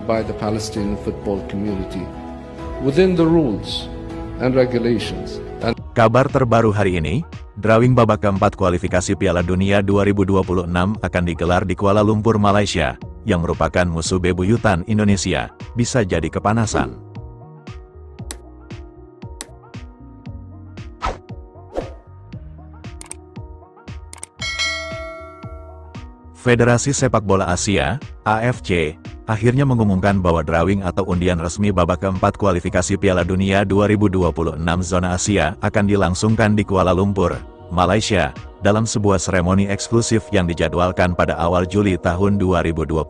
by the Palestinian football community within the rules and regulations. Kabar terbaru hari ini, drawing babak keempat kualifikasi Piala Dunia 2026 akan digelar di Kuala Lumpur, Malaysia, yang merupakan musuh bebuyutan Indonesia, bisa jadi kepanasan. Federasi Sepak Bola Asia, AFC, akhirnya mengumumkan bahwa drawing atau undian resmi babak keempat kualifikasi Piala Dunia 2026 zona Asia akan dilangsungkan di Kuala Lumpur, Malaysia, dalam sebuah seremoni eksklusif yang dijadwalkan pada awal Juli tahun 2025.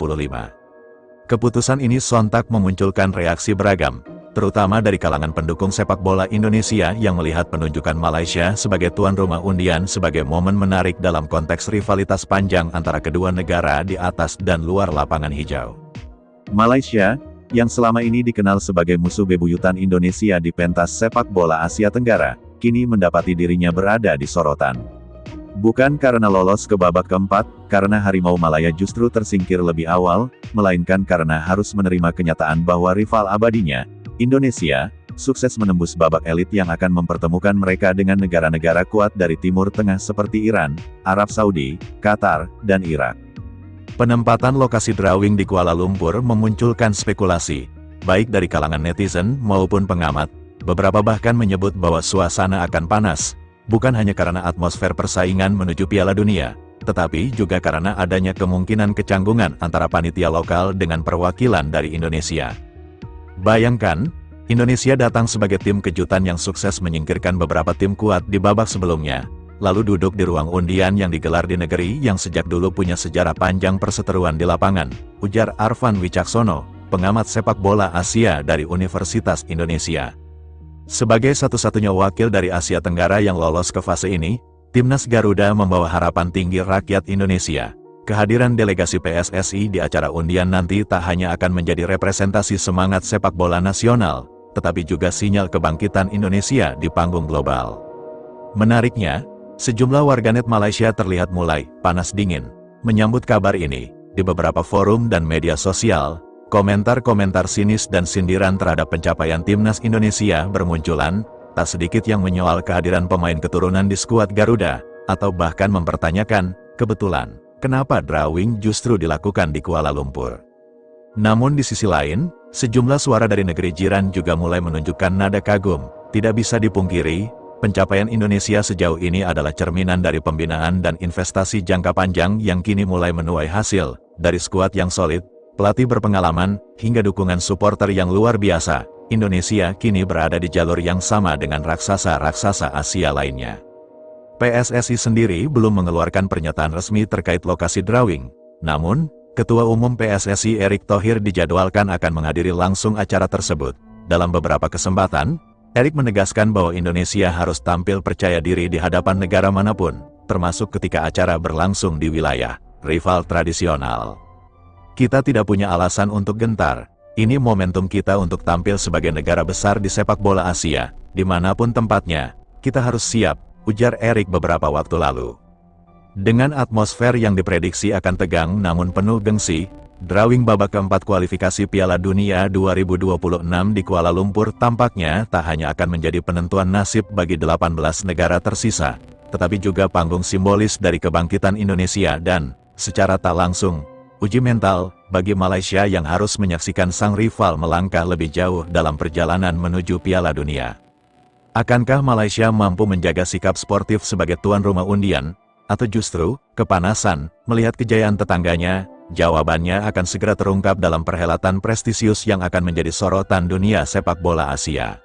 Keputusan ini sontak memunculkan reaksi beragam, terutama dari kalangan pendukung sepak bola Indonesia yang melihat penunjukan Malaysia sebagai tuan rumah undian sebagai momen menarik dalam konteks rivalitas panjang antara kedua negara di atas dan luar lapangan hijau. Malaysia, yang selama ini dikenal sebagai musuh bebuyutan Indonesia di pentas sepak bola Asia Tenggara, kini mendapati dirinya berada di sorotan. Bukan karena lolos ke babak keempat, karena Harimau Malaya justru tersingkir lebih awal, melainkan karena harus menerima kenyataan bahwa rival abadinya, Indonesia, sukses menembus babak elit yang akan mempertemukan mereka dengan negara-negara kuat dari Timur Tengah seperti Iran, Arab Saudi, Qatar, dan Irak. Penempatan lokasi drawing di Kuala Lumpur memunculkan spekulasi, baik dari kalangan netizen maupun pengamat. Beberapa bahkan menyebut bahwa suasana akan panas, bukan hanya karena atmosfer persaingan menuju Piala Dunia, tetapi juga karena adanya kemungkinan kecanggungan antara panitia lokal dengan perwakilan dari Indonesia. Bayangkan, Indonesia datang sebagai tim kejutan yang sukses menyingkirkan beberapa tim kuat di babak sebelumnya, lalu duduk di ruang undian yang digelar di negeri yang sejak dulu punya sejarah panjang perseteruan di lapangan, ujar Arfan Wicaksono, pengamat sepak bola Asia dari Universitas Indonesia. Sebagai satu-satunya wakil dari Asia Tenggara yang lolos ke fase ini, Timnas Garuda membawa harapan tinggi rakyat Indonesia. Kehadiran delegasi PSSI di acara undian nanti tak hanya akan menjadi representasi semangat sepak bola nasional, tetapi juga sinyal kebangkitan Indonesia di panggung global. Menariknya, sejumlah warganet Malaysia terlihat mulai panas dingin menyambut kabar ini. Di beberapa forum dan media sosial, komentar-komentar sinis dan sindiran terhadap pencapaian Timnas Indonesia bermunculan, tak sedikit yang menyoal kehadiran pemain keturunan di skuad Garuda, atau bahkan mempertanyakan, kebetulan, kenapa drawing justru dilakukan di Kuala Lumpur. Namun di sisi lain, sejumlah suara dari negeri jiran juga mulai menunjukkan nada kagum. Tidak bisa dipungkiri, pencapaian Indonesia sejauh ini adalah cerminan dari pembinaan dan investasi jangka panjang yang kini mulai menuai hasil, dari skuad yang solid, pelatih berpengalaman, hingga dukungan supporter yang luar biasa. Indonesia kini berada di jalur yang sama dengan raksasa-raksasa Asia lainnya. PSSI sendiri belum mengeluarkan pernyataan resmi terkait lokasi drawing. Namun, Ketua Umum PSSI Erick Thohir dijadwalkan akan menghadiri langsung acara tersebut. Dalam beberapa kesempatan, Erick menegaskan bahwa Indonesia harus tampil percaya diri di hadapan negara manapun, termasuk ketika acara berlangsung di wilayah rival tradisional. Kita tidak punya alasan untuk gentar. Ini momentum kita untuk tampil sebagai negara besar di sepak bola Asia, dimanapun tempatnya. Kita harus siap, ujar Erick beberapa waktu lalu. Dengan atmosfer yang diprediksi akan tegang namun penuh gengsi, drawing babak keempat kualifikasi Piala Dunia 2026 di Kuala Lumpur tampaknya tak hanya akan menjadi penentuan nasib bagi 18 negara tersisa, tetapi juga panggung simbolis dari kebangkitan Indonesia dan, secara tak langsung, uji mental bagi Malaysia yang harus menyaksikan sang rival melangkah lebih jauh dalam perjalanan menuju Piala Dunia. Akankah Malaysia mampu menjaga sikap sportif sebagai tuan rumah undian, atau justru kepanasan melihat kejayaan tetangganya? Jawabannya akan segera terungkap dalam perhelatan prestisius yang akan menjadi sorotan dunia sepak bola Asia.